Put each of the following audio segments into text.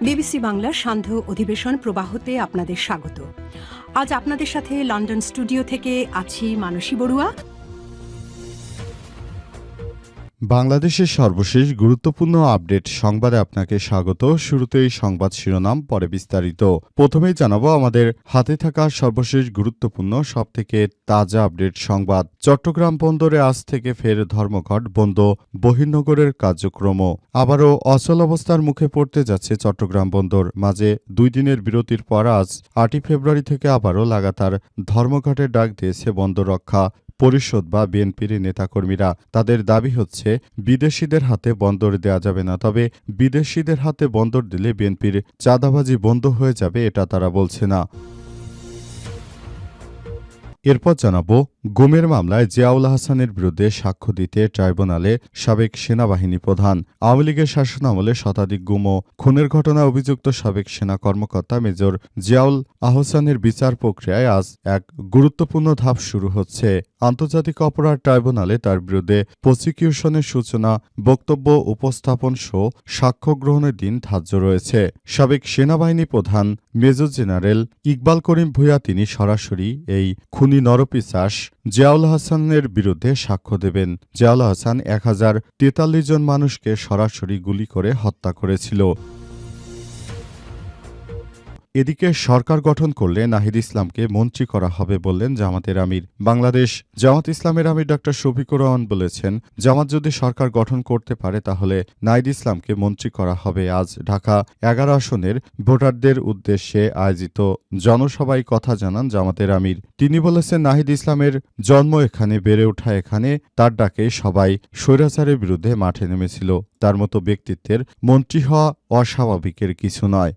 BBC বাংলার সান্ধ্য অধিবেশন প্রবাহতে আপনাদের স্বাগত। আজ আপনাদের সাথে লন্ডন স্টুডিও থেকে আছি মানসী বড়ুয়া। বাংলাদেশের সর্বশেষ গুরুত্বপূর্ণ আপডেট সংবাদে আপনাকে স্বাগত। শুরুতেই সংবাদ শিরোনাম, পরে বিস্তারিত। প্রথমেই জানাবো আমাদের হাতে থাকা সর্বশেষ গুরুত্বপূর্ণ সবথেকে তাজা আপডেট সংবাদ। চট্টগ্রাম বন্দরে আজ থেকে ফের ধর্মঘট, বন্ধ বহির্নগরের কার্যক্রম। আবারও অচল অবস্থার মুখে পড়তে যাচ্ছে চট্টগ্রাম বন্দর। মাঝে 2 দিনের বিরতির পর আজ 8 ফেব্রুয়ারি থেকে আবারও লাগাতার ধর্মঘটের ডাক দিয়েছে বন্দর রক্ষা পরিষদ বা বিএনপির নেতাকর্মীরা। তাদের দাবি হচ্ছে বিদেশিদের হাতে বন্দর দেয়া যাবে না, তবে বিদেশিদের হাতে বন্দর দিলে বিএনপির চাঁদাবাজি বন্ধ হয়ে যাবে, এটা তারা বলছে না। এরপর জানাবো গুমের মামলায় জিয়াউল হাসানের বিরুদ্ধে সাক্ষ্য দিতে ট্রাইব্যুনালে সাবেক সেনাবাহিনী প্রধান। আওয়ামী লীগের শাসনামলে শতাধিক গুম ও খুনের ঘটনায় অভিযুক্ত সাবেক সেনা কর্মকর্তা মেজর জিয়াউল আহসানের বিচার প্রক্রিয়ায় আজ এক গুরুত্বপূর্ণ ধাপ শুরু হচ্ছে। আন্তর্জাতিক অপরাধ ট্রাইব্যুনালে তার বিরুদ্ধে প্রসিকিউশনের সূচনা, বক্তব্য উপস্থাপন সহ সাক্ষ্য গ্রহণের দিন ধার্য রয়েছে। সাবেক সেনাবাহিনী প্রধান মেজর জেনারেল ইকবাল করিম ভূঁইয়া তিনি সরাসরি এই খুনি নরপিশাচ জিয়াউল হাসানের বিরুদ্ধে সাক্ষ্য দেবেন। জিয়াউল হাসান 1043 জন মানুষকে সরাসরি গুলি করে হত্যা করেছিল। এদিকে সরকার গঠন করলে নাহিদ ইসলামকে মন্ত্রী করা হবে বললেন জামাতের আমির। বাংলাদেশ জামাত ইসলামের আমির ড. শফিকুর রহমান বলেছেন, জামাত যদি সরকার গঠন করতে পারে তাহলে নাহিদ ইসলামকে মন্ত্রী করা হবে। আজ ঢাকা 11 আসনের ভোটারদের উদ্দেশ্যে আয়োজিত জনসভায় কথা জানান জামাতের আমির। তিনি বলেছেন, নাহিদ ইসলামের জন্ম এখানে, বেড়ে ওঠা এখানে, তার ডাকে সবাই স্বৈরাচারের বিরুদ্ধে মাঠে নেমেছিল। তার মতো ব্যক্তিত্বের মন্ত্রী হওয়া অস্বাভাবিকের কিছু নয়।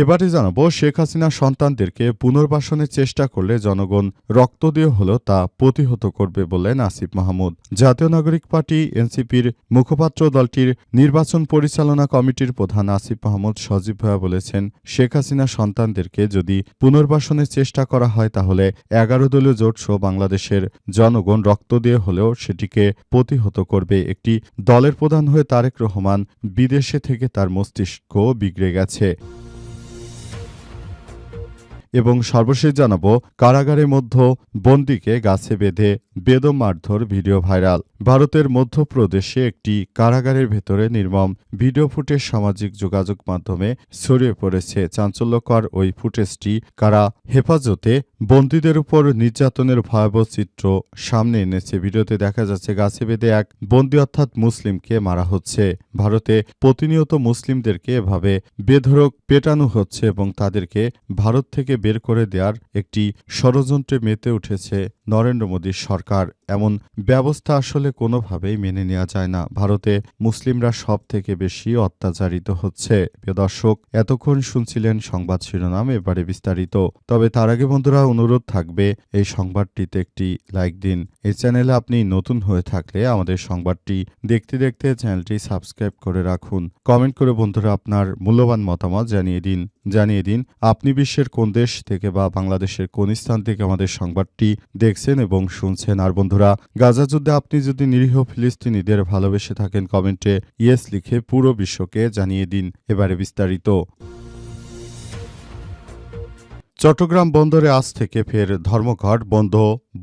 এবারে জানাবো শেখ হাসিনার সন্তানদেরকে পুনর্বাসনের চেষ্টা করলে জনগণ রক্ত দিয়ে হলেও তা প্রতিহত করবে বললেন আসিফ মাহমুদ। জাতীয় নাগরিক পার্টি এনসিপির মুখপাত্র দলটির নির্বাচন পরিচালনা কমিটির প্রধান আসিফ মাহমুদ সজীব ভূঁইয়া বলেছেন, শেখ হাসিনার সন্তানদেরকে যদি পুনর্বাসনের চেষ্টা করা হয় তাহলে 11 দলীয় জোট সহ বাংলাদেশের জনগণ রক্ত দিয়ে হলেও সেটিকে প্রতিহত করবে। একটি দলের প্রধান হয়ে তারেক রহমান বিদেশে থেকে তার মস্তিষ্ক বিগড়ে গেছে। এবং সর্বশেষ জানাবো কারাগারের মধ্যে বন্দীকে গাছে বেঁধে বেদম মারধর ভিডিও ভাইরাল। ভারতের মধ্যপ্রদেশে একটি কারাগারের ভেতরে নির্মম ভিডিও ফুটেজ সামাজিক যোগাযোগ মাধ্যমে ছড়িয়ে পড়েছে। চাঞ্চল্যকর ওই ফুটেজটি কারা হেফাজতে বন্দীদের উপর নির্যাতনের ভয়াবহ চিত্র সামনে এনেছে। ভিডিওতে দেখা যাচ্ছে গাছে বেঁধে এক বন্দী অর্থাৎ মুসলিমকে মারা হচ্ছে। ভারতে প্রতিনিয়ত মুসলিমদেরকে এভাবে বেধড়ক পেটানো হচ্ছে এবং তাদেরকে ভারত থেকে বের করে দেওয়ার একটি ষড়যন্ত্রে মেতে উঠেছে নরেন্দ্র মোদীর সরকার। এমন ব্যবস্থা আসলে কোনোভাবেই মেনে নেওয়া যায় না। ভারতে মুসলিমরা সব থেকে বেশি অত্যাচারিত হচ্ছে। প্রিয় দর্শক, এতক্ষণ শুনছিলেন সংবাদ শিরোনাম, এবারে বিস্তারিত। তবে তার আগে বন্ধুরা অনুরোধ থাকবে এই সংবাদটিতে একটি লাইক দিন। এই চ্যানেলে আপনি নতুন হয়ে থাকলে আমাদের সংবাদটি দেখতে দেখতে চ্যানেলটি সাবস্ক্রাইব করে রাখুন। কমেন্ট করে বন্ধুরা আপনার মূল্যবান মতামত জানিয়ে দিন আপনি বিশ্বের কোন দেশ থেকে বা বাংলাদেশের কোন স্থান থেকে আমাদের সংবাদটি দেখছেন এবং শুনছেন। আর বন্ধুরা, গাজা যুদ্ধে আপনি যদি নিরীহ ফিলিস্তিনিদের ভালোবেসে থাকেন কমেন্টে ইয়েস লিখে পুরো বিশ্বকে জানিয়ে দিন। এবারে বিস্তারিত। চট্টগ্রাম বন্দরে আজ থেকে ফের ধর্মঘট, বন্ধ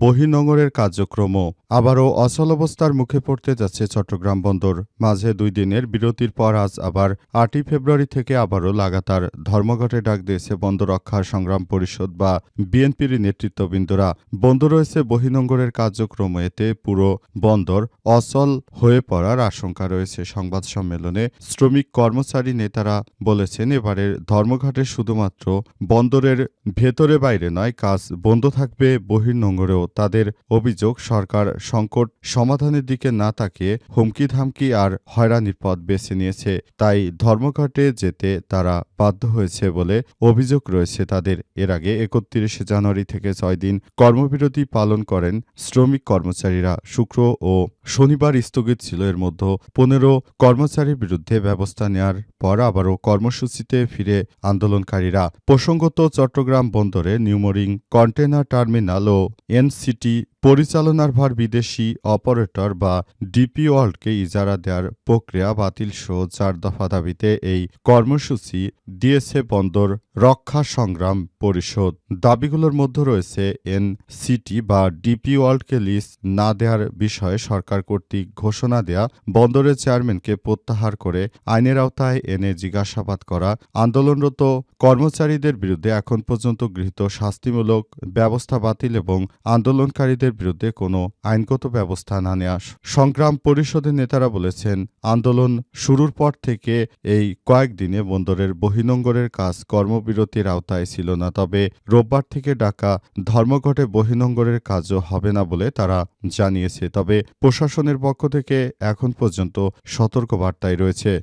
বহির্নোঙরের কার্যক্রম। আবারও অচল অবস্থার মুখে পড়তে যাচ্ছে চট্টগ্রাম বন্দর। মাঝে 2 দিনের বিরতির পর আজ আবার 8 ফেব্রুয়ারি থেকে আবারও লাগাতার ধর্মঘটে ডাক দিয়েছে বন্দর রক্ষা সংগ্রাম পরিষদ বা বিএনপির নেতৃত্ববৃন্দরা। বন্ধ রয়েছে বহির্নোঙরের কার্যক্রম। এতে পুরো বন্দর অচল হয়ে পড়ার আশঙ্কা রয়েছে। সংবাদ সম্মেলনে শ্রমিক কর্মচারী নেতারা বলেছেন, এবারের ধর্মঘটে শুধুমাত্র বন্দরের ভেতরে বাইরে নয়, কাজ বন্ধ থাকবে বহির্নোঙরেও। তাদের অভিযোগ, সরকার সংকট সমাধানের দিকে না তাকিয়ে হুমকি ধামকি আর হয়রানির পথ বেছে নিয়েছে। তাই ধর্মঘটে যেতে তারা বাধ্য হয়েছে বলে অভিযোগ রয়েছে তাদের। এর আগে 31 জানুয়ারি থেকে 6 দিন কর্মবিরতি পালন করেন শ্রমিক কর্মচারীরা। শুক্র ও শনিবার স্থগিত ছিল। এর মধ্যে 15 কর্মচারীর বিরুদ্ধে ব্যবস্থা নেওয়ার পর আবারও কর্মসূচিতে ফিরে আন্দোলনকারীরা। প্রসঙ্গত, চট্টগ্রাম বন্দরে নিউমোরিং কন্টেনার টার্মিনাল ও এনসিটি পরিচালনার ভার বিদেশি অপারেটর বা ডিপি ওয়ার্ল্ডকে ইজারা দেওয়ার প্রক্রিয়া বাতিল সহ 4 দফা দাবিতে এই কর্মসূচি দিয়েছে বন্দর রক্ষা সংগ্রাম পরিষদ। দাবিগুলোর মধ্যে রয়েছে এনসিটি বা ডিপি ওয়ার্ল্ডকে লিজ না দেওয়ার বিষয়ে সরকার কর্তৃক ঘোষণা দেয়া, বন্দরের চেয়ারম্যানকে প্রত্যাহার করে আইনের আওতায় এনে জিজ্ঞাসাবাদ করা, আন্দোলনরত কর্মচারীদের বিরুদ্ধে এখন পর্যন্ত গৃহীত শাস্তিমূলক ব্যবস্থা বাতিল এবং আন্দোলনকারীদের বিরুদ্ধে কোনো আইনগত ব্যবস্থা না নেওয়া। সংগ্রাম পরিষদের নেতারা বলেছেন, আন্দোলন শুরুর পর থেকে এই কয়েকদিনে বন্দরের বহির্নোঙরের কাজ কর্মবিরতির আওতায় ছিল না, তবে রোববার থেকে ডাকা ধর্মঘটে বহির্নোঙরের কাজও হবে না বলে তারা জানিয়েছে। তবে প্রশাসনের পক্ষ থেকে এখন পর্যন্ত সতর্কবার্তায় রয়েছে।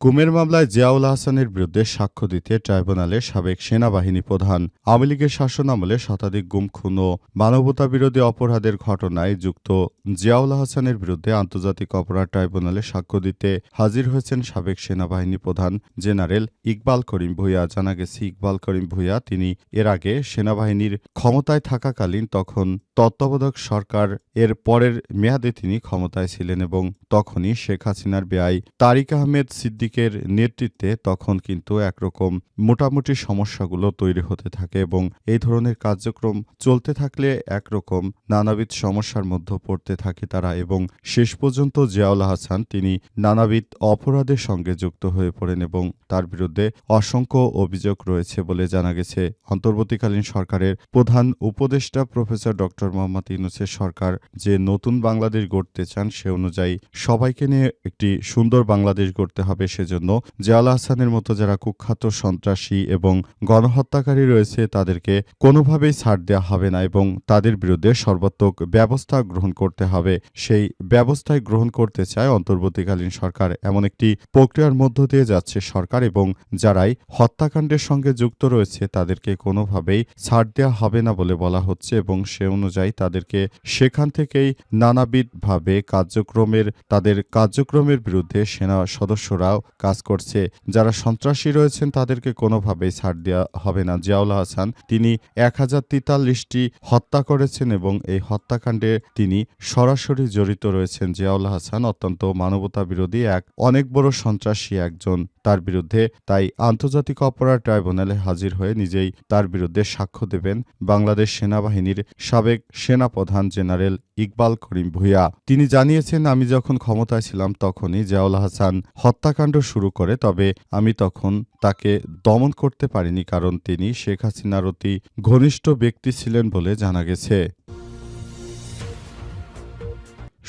গুমের মামলায় জিয়াউল আহসানের বিরুদ্ধে সাক্ষ্য দিতে ট্রাইব্যুনালে সাবেক সেনাবাহিনী প্রধান। আওয়ামী লীগের শাসনামলে শতাধিক গুম, খুন ও মানবতাবিরোধী অপরাধের ঘটনায় যুক্ত জিয়াউল আহসানের বিরুদ্ধে আন্তর্জাতিক অপরাধ ট্রাইব্যুনালে সাক্ষ্য দিতে হাজির হয়েছেন সাবেক সেনাবাহিনী প্রধান জেনারেল ইকবাল করিম ভূঁইয়া। জানা গেছে, ইকবাল করিম ভূঁইয়া তিনি এর আগে সেনাবাহিনীর ক্ষমতায় থাকাকালীন তখন তত্ত্বাবধায়ক সরকার এর পরের মেয়াদে তিনি ক্ষমতায় ছিলেন এবং তখনই শেখ হাসিনার বেআই তারিক আহমেদ সিদ্দিকের নেতৃত্বে তখন কিন্তু একরকম মোটামুটি সমস্যাগুলো তৈরি হতে থাকে এবং এই ধরনের কার্যক্রম চলতে থাকলে একরকম নানাবিধ সমস্যার মধ্যে পড়তে থাকে তারা এবং শেষ পর্যন্ত জিয়াউল আহসান তিনি নানাবিধ অপরাধের সঙ্গে যুক্ত হয়ে পড়েন এবং তার বিরুদ্ধে অসংখ্য অভিযোগ রয়েছে বলে জানা গেছে। অন্তর্বর্তীকালীন সরকারের প্রধান উপদেষ্টা প্রফেসর ডক্টর মোহাম্মদ ইউনূসের সরকার যে নতুন বাংলাদেশ গড়তে চান সে অনুযায়ী সবাইকে নিয়ে একটি সুন্দর বাংলাদেশ গড়তে হবে। সেজন্য জিয়াউল আহসানের মতো যারা কুখ্যাত সন্ত্রাসী এবং গণহত্যাকারী রয়েছে তাদেরকে কোনোভাবেই ছাড় দেওয়া হবে না এবং তাদের বিরুদ্ধে সর্বাত্মক ব্যবস্থা গ্রহণ করতে হবে। সেই ব্যবস্থায় গ্রহণ করতে চায় অন্তর্বর্তীকালীন সরকার। এমন একটি প্রক্রিয়ার মধ্য দিয়ে যাচ্ছে সরকার এবং যারাই হত্যাকাণ্ডের সঙ্গে যুক্ত রয়েছে তাদেরকে কোনোভাবেই ছাড় দেওয়া হবে না বলে বলা হচ্ছে এবং সে অনুযায়ী তাদেরকে সেখান থেকেই নানাবিধভাবে তাদের কার্যক্রমের বিরুদ্ধে সেনা সদস্যরাও কাজ করছে। যারা সন্ত্রাসী রয়েছেন তাদেরকে কোনোভাবেই ছাড় দেওয়া হবে না। জিয়াউল আহসান তিনি 1043টি হত্যা করেছেন এবং এই হত্যাকাণ্ডে তিনি সরাসরি জড়িত রয়েছেন। জিয়াউল আহসান অত্যন্ত মানবতা বিরোধী অনেক বড় সন্ত্রাসী একজন। তার বিরুদ্ধে তাই আন্তর্জাতিক অপরাধ ট্রাইব্যুনালে হাজির হয়ে নিজেই তার বিরুদ্ধে সাক্ষ্য দেবেন বাংলাদেশ সেনাবাহিনীর সাবেক সেনাপ্রধান জেনারেল ইকবাল করিম ভূঁইয়া। তিনি জানিয়েছেন, আমি যখন ক্ষমতায় ছিলাম তখনই জিয়াউল আহসান হত্যাকাণ্ড শুরু করে, তবে আমি তখন তাকে দমন করতে পারিনি কারণ তিনি শেখ হাসিনার অতি ঘনিষ্ঠ ব্যক্তি ছিলেন বলে জানা গেছে।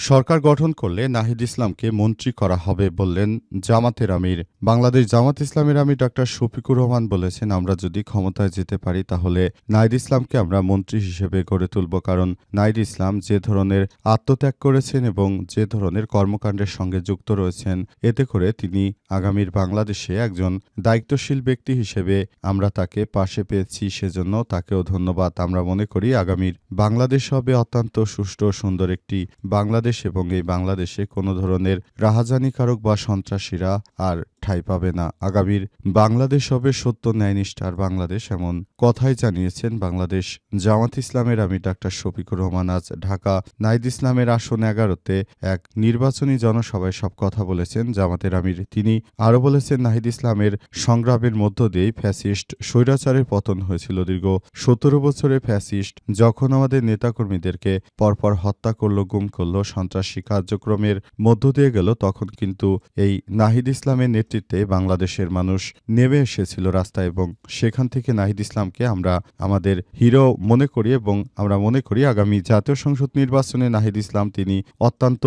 সরকার গঠন করলে নাহিদ ইসলামকে মন্ত্রী করা হবে বললেন জামাতের আমির। বাংলাদেশ জামাত ইসলামের আমির ডক্টর শফিকুর রহমান বলেছেন, আমরা যদি ক্ষমতায় যেতে পারি তাহলে নাহিদ ইসলামকে আমরা মন্ত্রী হিসেবে গড়ে তুলব, কারণ নাহিদ ইসলাম যে ধরনের আত্মত্যাগ করেছেন এবং যে ধরনের কর্মকাণ্ডের সঙ্গে যুক্ত রয়েছেন এতে করে তিনি আগামীর বাংলাদেশে একজন দায়িত্বশীল ব্যক্তি হিসেবে আমরা তাকে পাশে পেয়েছি, সেজন্য তাকেও ধন্যবাদ। আমরা মনে করি আগামীর বাংলাদেশ হবে অত্যন্ত সুষ্ঠু সুন্দর একটি বাংলাদেশ এবং এই বাংলাদেশে কোনো ধরনের রাহাজানিকারক বা সন্ত্রাসীরা আর ঠাঁই পাবে না। আগামীর বাংলাদেশ হবে সত্য ন্যায়নিষ্ঠার বাংলাদেশ, এমন কথাই জানিয়েছেন বাংলাদেশ জামাত ইসলামের আমির ডাক্তার শফিকুর রহমান। আজ ঢাকা নাহিদ ইসলামের আসন 11-তে এক নির্বাচনী জনসভায় সব কথা বলেছেন জামাতের আমির। তিনি আরও বলেছেন, নাহিদ ইসলামের সংগ্রামের মধ্য দিয়েই ফ্যাসিস্ট স্বৈরাচারের পতন হয়েছিল। দীর্ঘ 17 বছরে ফ্যাসিস্ট যখন আমাদের নেতাকর্মীদেরকে পরপর হত্যা করলো, গুম করলো, সন্ত্রাসী কার্যক্রমের মধ্য দিয়ে গেল, তখন কিন্তু এই নাহিদ ইসলামের নেতৃত্বে বাংলাদেশের মানুষ নেমে এসেছিল রাস্তায় এবং সেখান থেকে নাহিদ ইসলামকে আমরা আমাদের হিরো মনে করি এবং আমরা মনে করি আগামী জাতীয় সংসদ নির্বাচনে নাহিদ ইসলাম তিনি অত্যন্ত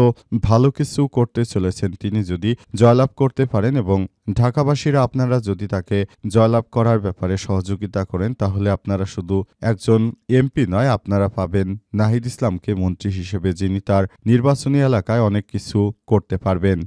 ভালো কিছু করতে চলেছেন। তিনি যদি জয়লাভ করতে পারেন এবং ঢাকাবাসীরা আপনারা যদি তাকে জয়লাভ করার ব্যাপারে সহযোগিতা করেন তাহলে আপনারা শুধু একজন এমপি নয়, আপনারা পাবেন নাহিদ ইসলামকে মন্ত্রী হিসেবে, যিনি তার নির্বাচনী এলাকায় অনেক কিছু করতে পারবেন।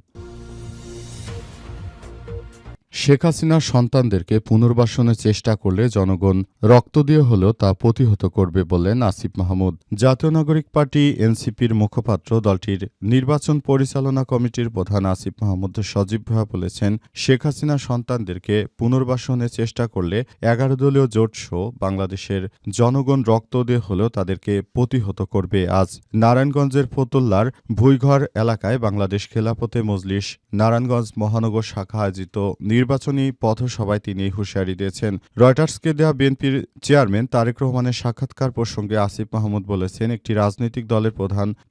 শেখ হাসিনার সন্তানদেরকে পুনর্বাসনের চেষ্টা করলে জনগণ রক্ত দিয়ে হলেও তা প্রতিহত করবে বললেন আসিফ মাহমুদ। জাতীয় নাগরিক পার্টি এনসিপির মুখপাত্র দলটির নির্বাচন পরিচালনা কমিটির প্রধান আসিফ মাহমুদ সজীব ভুঁইয়া বলেছেন, শেখ হাসিনার সন্তানদেরকে পুনর্বাসনের চেষ্টা করলে 11 দলীয় জোট সহ বাংলাদেশের জনগণ রক্ত দিয়ে হলেও তাদেরকে প্রতিহত করবে। আজ নারায়ণগঞ্জের ফতুল্লার ভুইঘর এলাকায় বাংলাদেশ খেলাফতে মজলিস নারায়ণগঞ্জ মহানগর শাখা আয়োজিত নির্বাচনী পথসভায় তিনি এই হুঁশিয়ারি দিয়েছেন। রয়টার্সকে দেওয়া বিএনপির চেয়ারম্যান তারেক রহমানের সাক্ষাৎকার প্রসঙ্গে আসিফ মাহমুদ বলেছেন, একটি রাজনৈতিক দলের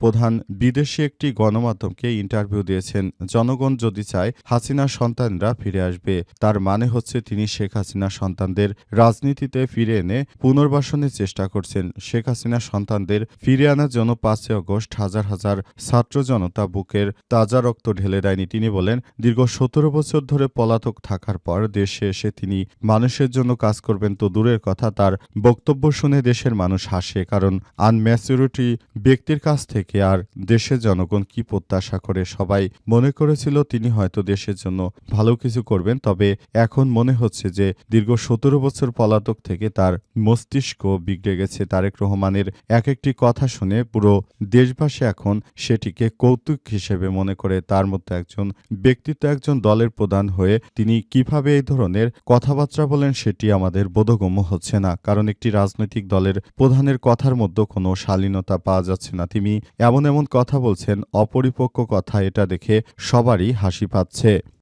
প্রধান বিদেশি একটি গণমাধ্যমকে ইন্টারভিউ দিয়েছেন। জনগণ যদি চায় হাসিনার সন্তানরা ফিরে আসবে, তার মানে হচ্ছে তিনি শেখ হাসিনার সন্তানদের রাজনীতিতে ফিরে এনে পুনর্বাসনের চেষ্টা করছেন। শেখ হাসিনার সন্তানদের ফিরে আনার জন্য 5 আগস্ট হাজার হাজার ছাত্র জনতা বুকের তাজা রক্ত ঢেলে দেয়নি। তিনি বলেন, দীর্ঘ 17 বছর ধরে পলাতক থাকার পর দেশে এসে তিনি মানুষের জন্য কাজ করবেন তো দূরের কথা, তার বক্তব্য শুনে দেশের মানুষ হাসে। কারণ আনম্যাচুরিটি ব্যক্তির কাছ থেকে আর দেশের জনগণ কি প্রত্যাশা করে? সবাই মনে করেছিল তিনি হয়তো দেশের জন্য ভালো কিছু করবেন, তবে এখন মনে হচ্ছে যে দীর্ঘ 17 বছর পলাতক থেকে তার মস্তিষ্ক বিগড়ে গেছে। তারেক রহমানের এক একটি কথা শুনে পুরো দেশবাসী এখন সেটিকে কৌতুক হিসেবে মনে করে। তার মধ্যে একজন ব্যক্তিত্ব, একজন দলের প্রধান হয়ে তিনি কিভাবে এই ধরনের কথাবার্তা বলেন সেটি আমাদের বোধগম্য হচ্ছে না। কারণ একটি রাজনৈতিক দলের প্রধানের কথার মধ্যে কোনো শালীনতা পাওয়া যাচ্ছে না। তিনি এমন কথা বলছেন, অপরিপক্ক কথা, এটা দেখে সবারই হাসি পাচ্ছে।